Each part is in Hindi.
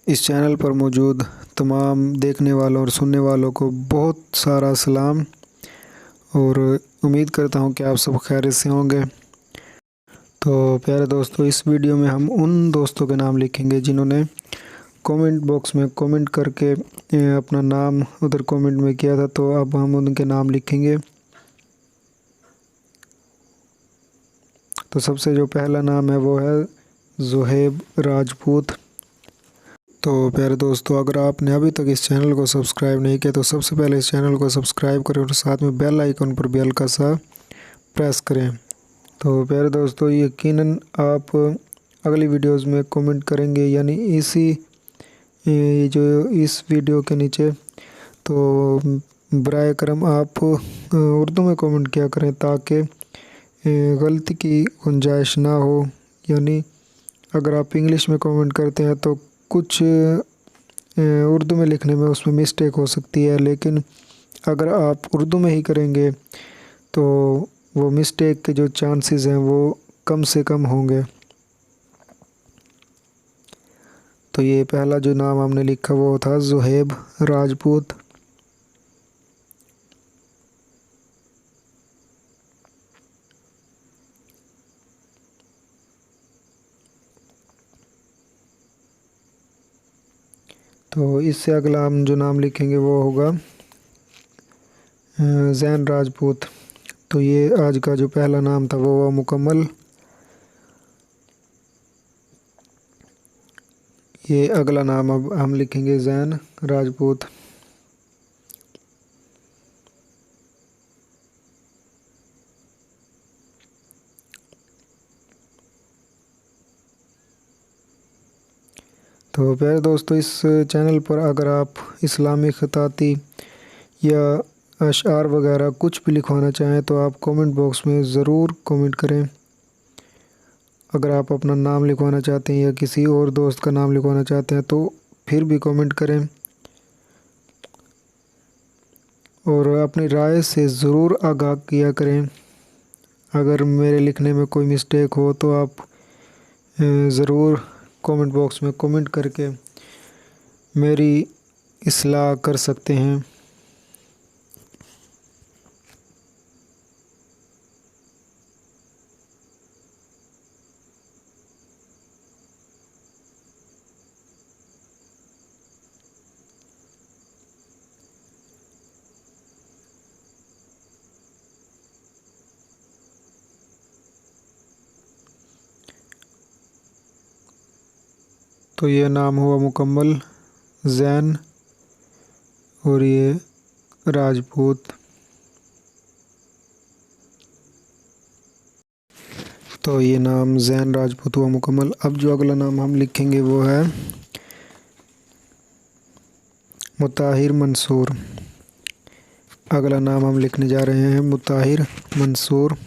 इस चैनल पर मौजूद तमाम देखने वालों और सुनने वालों को बहुत सारा सलाम और उम्मीद करता हूँ कि आप सब खैरियत से होंगे। तो प्यारे दोस्तों, इस वीडियो में हम उन दोस्तों के नाम लिखेंगे जिन्होंने कमेंट बॉक्स में कमेंट करके अपना नाम उधर कमेंट में किया था, तो अब हम उनके नाम लिखेंगे। तो सबसे जो पहला नाम है वो है ज़ुहैब राजपूत। तो प्यारे दोस्तों, अगर आपने अभी तक इस चैनल को सब्सक्राइब नहीं किया तो सबसे पहले इस चैनल को सब्सक्राइब करें और साथ में बेल आइकन पर भी हल्का सा प्रेस करें। तो प्यारे दोस्तों, यकीनन आप अगली वीडियोस में कमेंट करेंगे, यानी जो इस वीडियो के नीचे, तो बराए करम आप उर्दू में कमेंट किया करें ताकि गलती की गुंजाइश ना हो। यानी अगर आप इंग्लिश में कमेंट करते हैं तो कुछ उर्दू में लिखने में उसमें मिस्टेक हो सकती है, लेकिन अगर आप उर्दू में ही करेंगे तो वो मिस्टेक के जो चांसेस हैं वो कम से कम होंगे। तो ये पहला जो नाम हमने लिखा वो था ज़ुहैब राजपूत। तो इससे अगला हम जो नाम लिखेंगे वो होगा ज़ैन राजपूत। तो ये आज का जो पहला नाम था वो हुआ मुकम्मल। ये अगला नाम अब हम लिखेंगे ज़ैन राजपूत। तो प्यारे दोस्तों, इस चैनल पर अगर आप इस्लामी ख़ताती या अशआर वगैरह कुछ भी लिखवाना चाहें तो आप कमेंट बॉक्स में ज़रूर कमेंट करें। अगर आप अपना नाम लिखवाना चाहते हैं या किसी और दोस्त का नाम लिखवाना चाहते हैं तो फिर भी कमेंट करें और अपनी राय से ज़रूर आगाह किया करें। अगर मेरे लिखने में कोई मिस्टेक हो तो आप ज़रूर कमेंट बॉक्स में कमेंट करके मेरी इस्लाह कर सकते हैं। तो ये नाम हुआ मुकम्मल ज़ैन और ये राजपूत। तो ये नाम ज़ैन राजपूत हुआ मुकम्मल। अब जो अगला नाम हम लिखेंगे वो है मुताहिर मंसूर। अगला नाम हम लिखने जा रहे हैं मुताहिर मंसूर।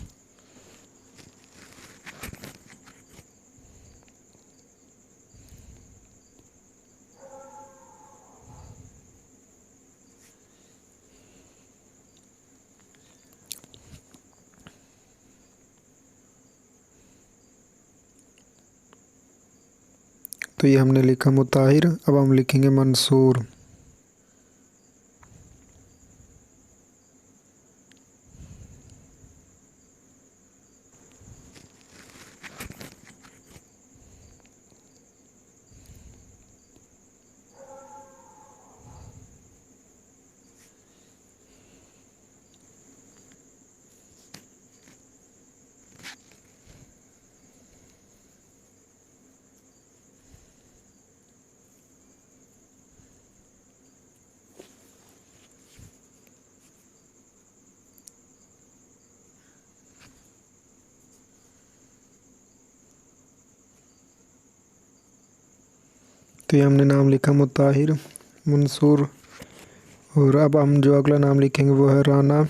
तो ये हमने लिखा मुताहिर, अब हम लिखेंगे मंसूर। तो ये हमने नाम लिखा मुताहिर मंसूर। और अब हम जो अगला नाम लिखेंगे वो है राना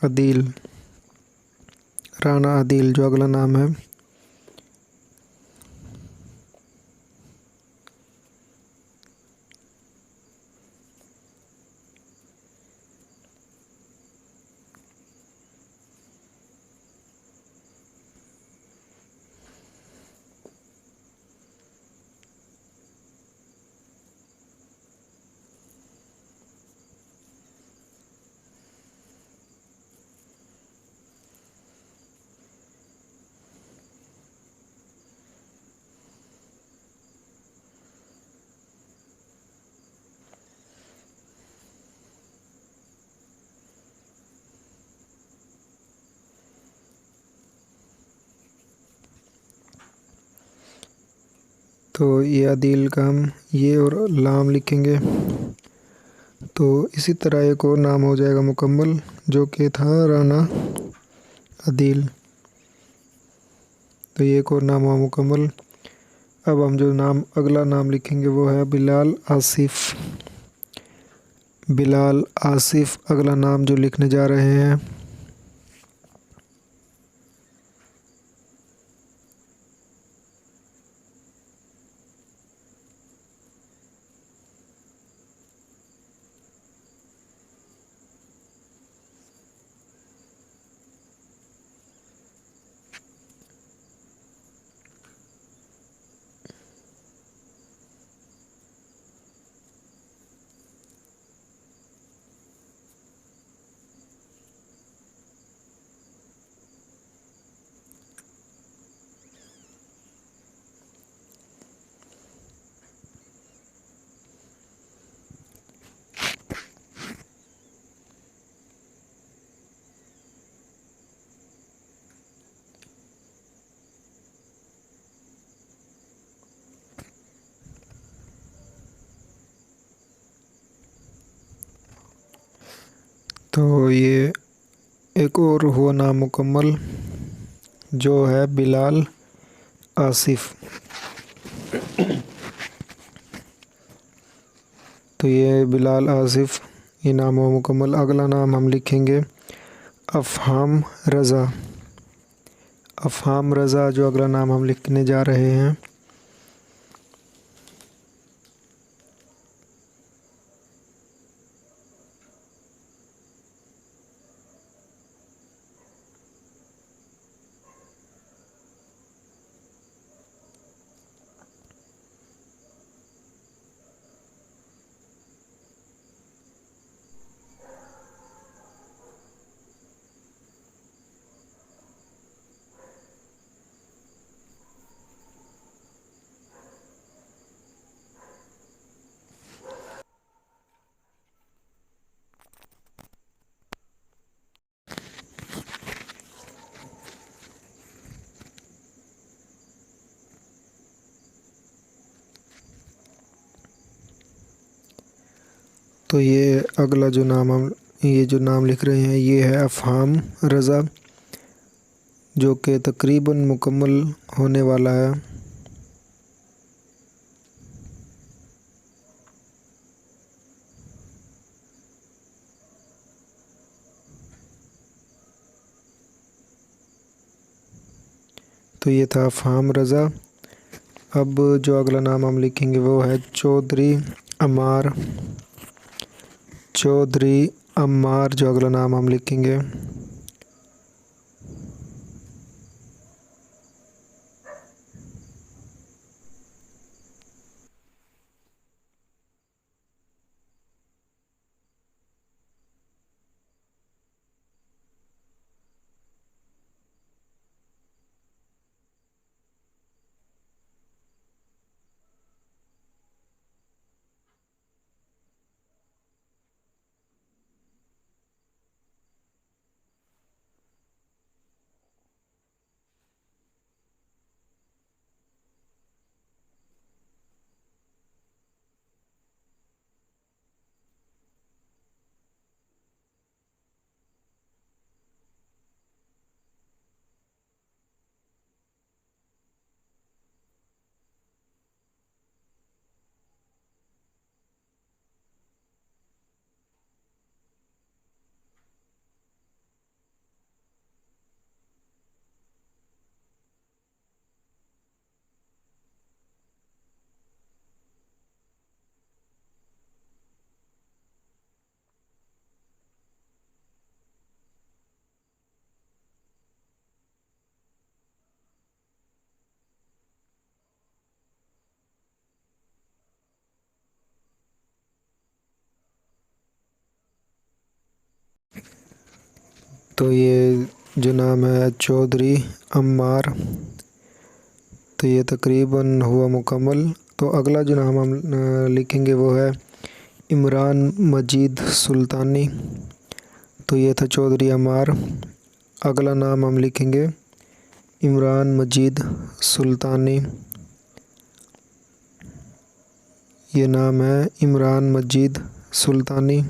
अदील। राना अदील जो अगला नाम है। तो ये अदील का हम ये और लाम लिखेंगे। तो इसी तरह एक और नाम हो जाएगा मुकम्मल, जो कि था राना अदील। तो ये एक और नाम हुआ मुकम्मल। अब हम जो नाम अगला नाम लिखेंगे वो है बिलाल आसिफ। बिलाल आसिफ अगला नाम जो लिखने जा रहे हैं। तो ये एक और हुआ नाम मुकम्मल, जो है बिलाल आसिफ। तो ये बिलाल आसिफ ये नाम हुआ मुकम्मल। अगला नाम हम लिखेंगे अफ़हाम रज़ा। अफ़हाम रज़ा जो अगला नाम हम लिखने जा रहे हैं। तो ये अगला जो नाम हम ये जो नाम लिख रहे हैं ये है अफ़हाम रज़ा, जो कि तकरीबन मुकम्मल होने वाला है। तो ये था अफ़हाम रज़ा। अब जो अगला नाम हम लिखेंगे वो है चौधरी अम्मार। चौधरी अम्मार जो अगला नाम हम लिखेंगे। तो ये जो नाम है चौधरी अम्मार, तो ये तकरीबन हुआ मुकम्मल। तो अगला जो नाम हम लिखेंगे वो है इमरान मजीद सुल्तानी। तो ये था चौधरी अम्मार। अगला नाम हम लिखेंगे इमरान मजीद सुल्तानी। ये नाम है इमरान मजीद सुल्तानी।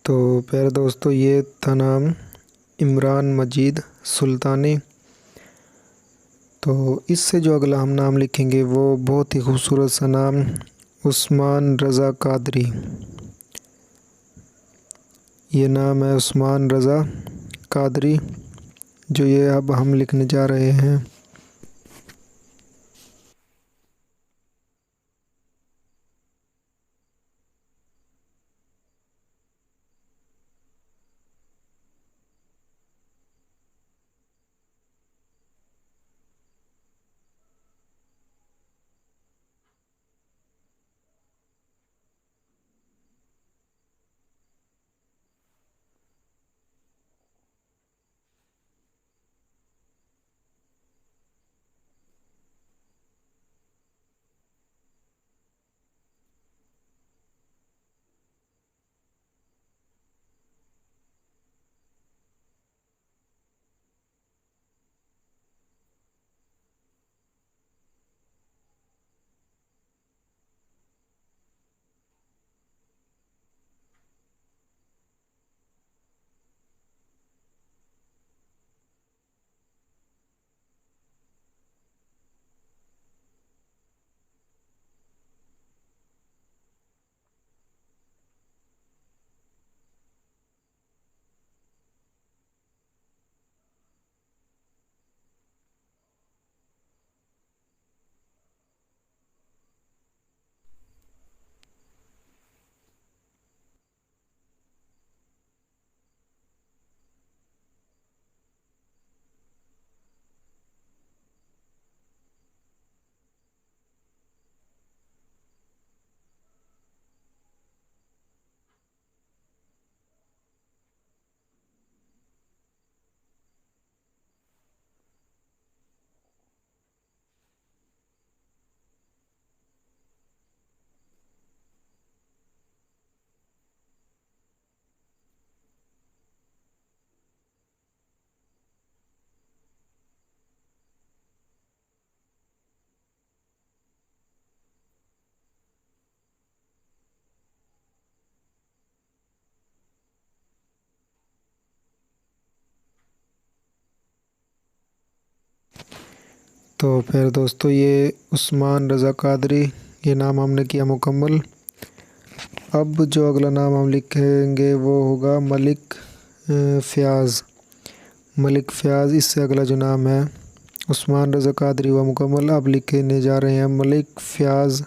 तो प्यारे दोस्तों, ये था नाम इमरान मजीद सुल्तानी। तो इससे जो अगला हम नाम लिखेंगे वो बहुत ही खूबसूरत सा नाम, उस्मान रज़ा कादरी। ये नाम है उस्मान रज़ा कादरी, जो ये अब हम लिखने जा रहे हैं। तो फिर दोस्तों ये उस्मान रज़ा कादरी, ये नाम हमने किया मुकम्मल। अब जो अगला नाम हम लिखेंगे वो होगा मलिक फ़याज़। मलिक फ़याज़, इससे अगला जो नाम है उस्मान रज़ा कादरी हुआ मुकम्मल। अब लिखने जा रहे हैं मलिक फ़याज़।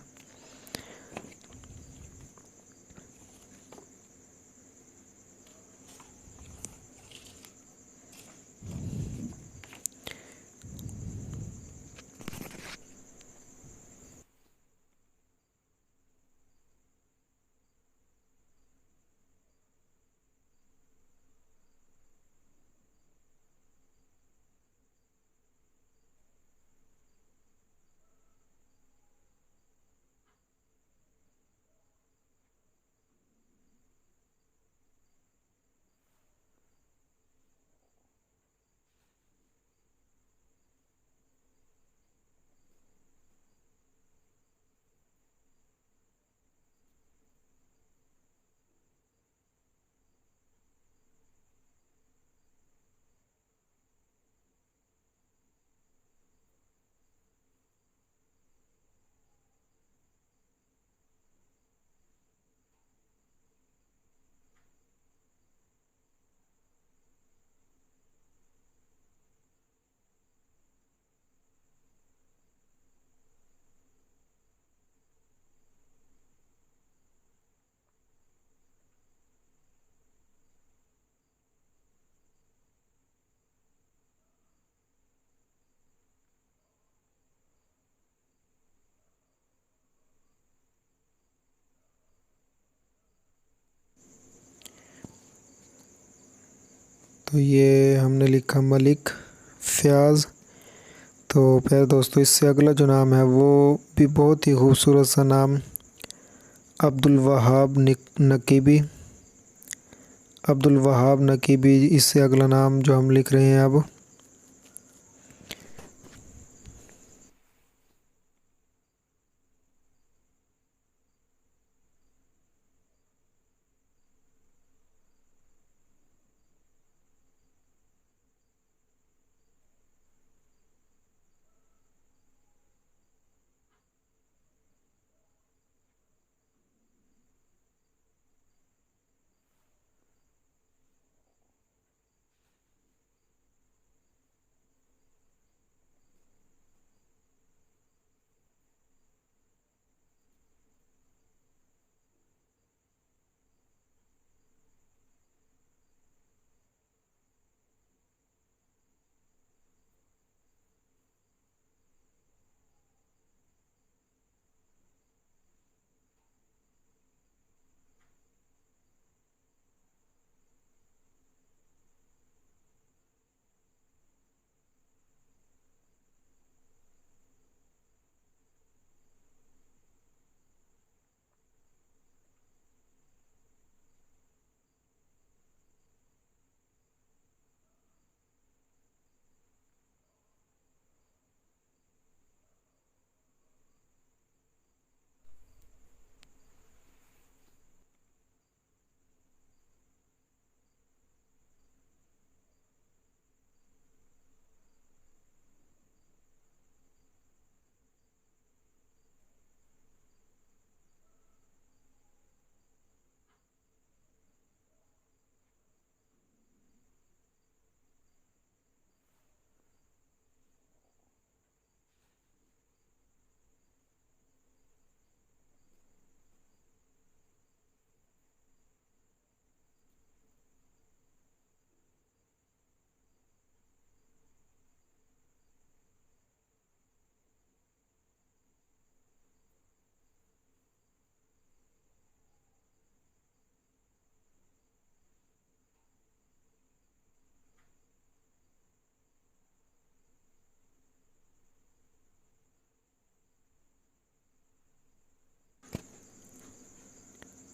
तो ये हमने लिखा मलिक फ़याज़। तो फिर दोस्तों इससे अगला जो नाम है वो भी बहुत ही खूबसूरत सा नाम, अब्दुल वहाब नकीबी। अब्दुल वहाब नकीबी, इससे अगला नाम जो हम लिख रहे हैं अब।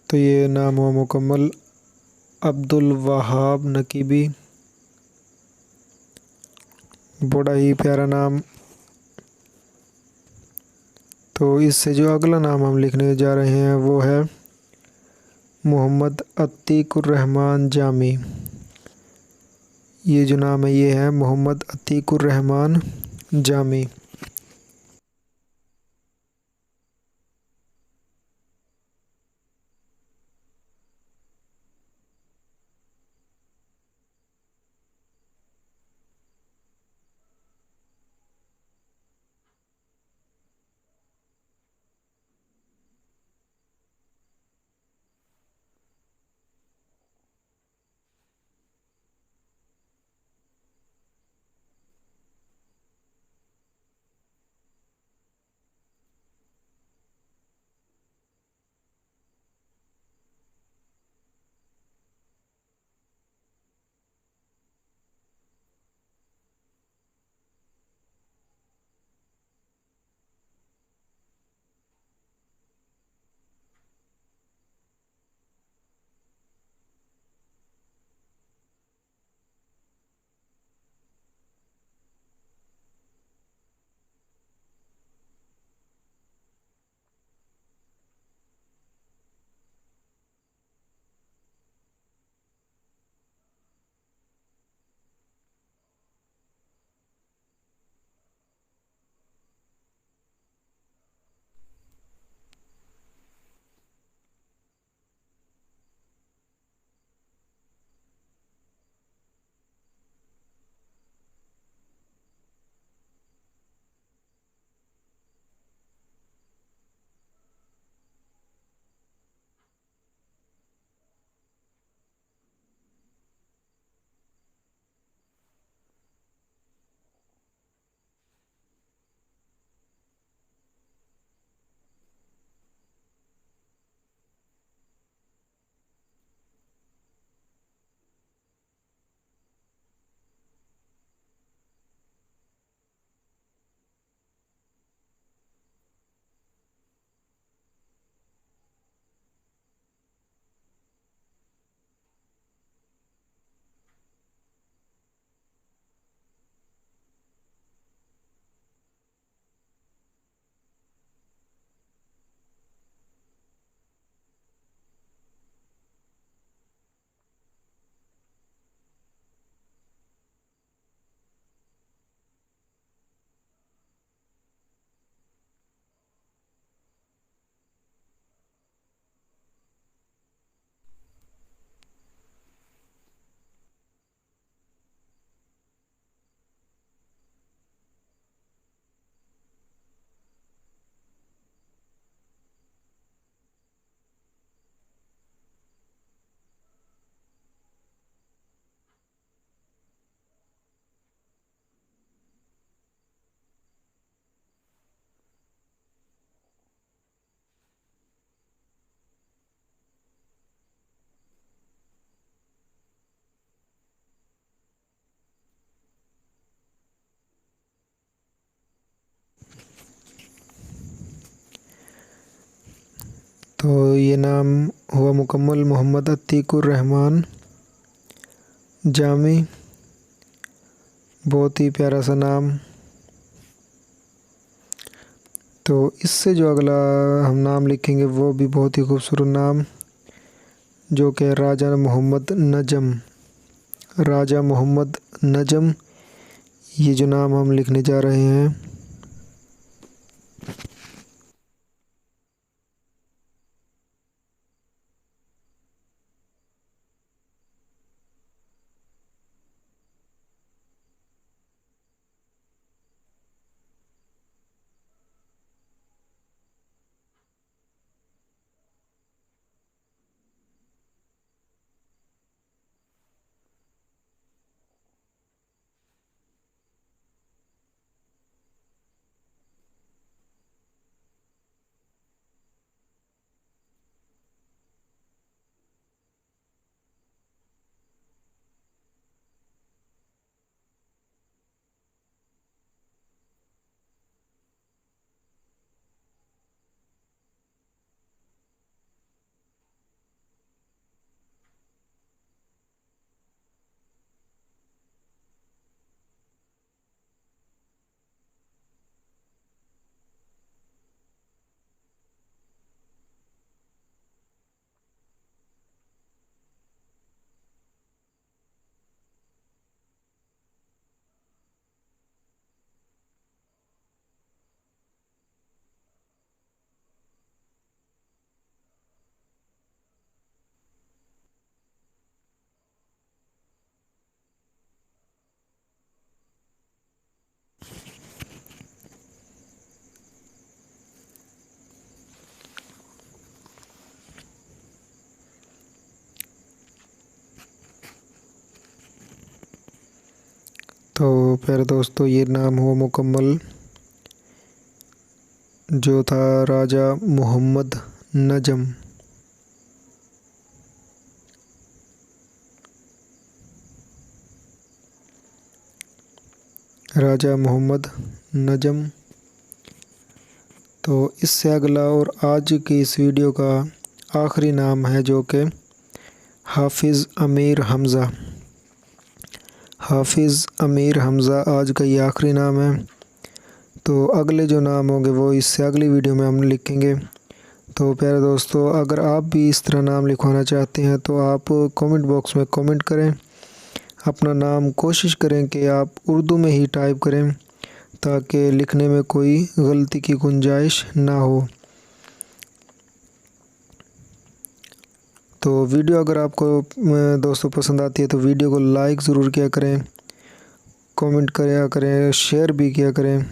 तो ये नाम हुआ मुकम्मल, अब्दुल वहाब नकीबी। बड़ा ही प्यारा नाम। तो इससे जो अगला नाम हम लिखने जा रहे हैं वो है मोहम्मद अतीकुर रहमान जामी। ये जो नाम है ये है मोहम्मद अतीकुर रहमान जामी। तो ये नाम हुआ मुकम्मल मोहम्मद अतीकुर रहमान जामी। बहुत ही प्यारा सा नाम। तो इससे जो अगला हम नाम लिखेंगे वो भी बहुत ही खूबसूरत नाम, जो कि राजा मोहम्मद नजम। राजा मोहम्मद नजम, ये जो नाम हम लिखने जा रहे हैं। तो प्यारे दोस्तों, ये नाम हुआ मुकम्मल, जो था राजा मोहम्मद नजम। राजा मोहम्मद नजम। तो इससे अगला और आज की इस वीडियो का आखिरी नाम है, जो कि हाफिज़ अमीर हमज़ा। हाफिज़ अमीर हमज़ा आज का ये आखिरी नाम है। तो अगले जो नाम होंगे वो इससे अगली वीडियो में हम लिखेंगे। तो प्यारे दोस्तों, अगर आप भी इस तरह नाम लिखवाना चाहते हैं तो आप कमेंट बॉक्स में कमेंट करें। अपना नाम कोशिश करें कि आप उर्दू में ही टाइप करें, ताकि लिखने में कोई गलती की गुंजाइश ना हो। तो वीडियो अगर आपको दोस्तों पसंद आती है तो वीडियो को लाइक ज़रूर किया करें, कमेंट किया करें, शेयर भी किया करें।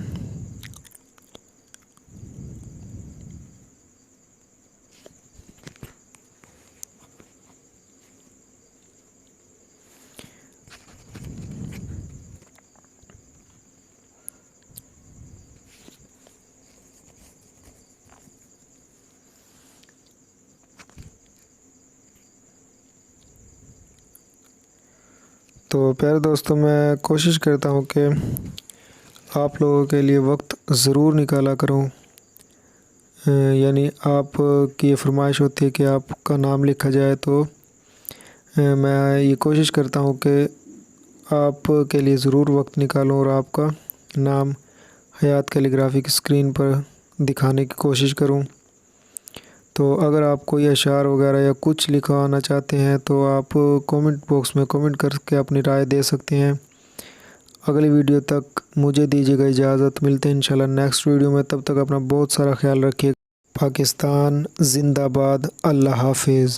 तो प्यारे दोस्तों, मैं कोशिश करता हूँ कि आप लोगों के लिए वक्त ज़रूर निकाला करूँ। यानी आप की ये फरमाइश होती है कि आपका नाम लिखा जाए, तो मैं ये कोशिश करता हूँ कि आप के लिए ज़रूर वक्त निकालूँ और आपका नाम हयात कैलीग्राफी की स्क्रीन पर दिखाने की कोशिश करूँ। तो अगर आप कोई अशार वगैरह या कुछ लिखवाना चाहते हैं तो आप कमेंट बॉक्स में कमेंट करके अपनी राय दे सकते हैं। अगली वीडियो तक मुझे दीजिएगा इजाज़त। मिलते हैं इंशाल्लाह नेक्स्ट वीडियो में। तब तक अपना बहुत सारा ख्याल रखिए। पाकिस्तान जिंदाबाद। अल्लाह हाफिज़।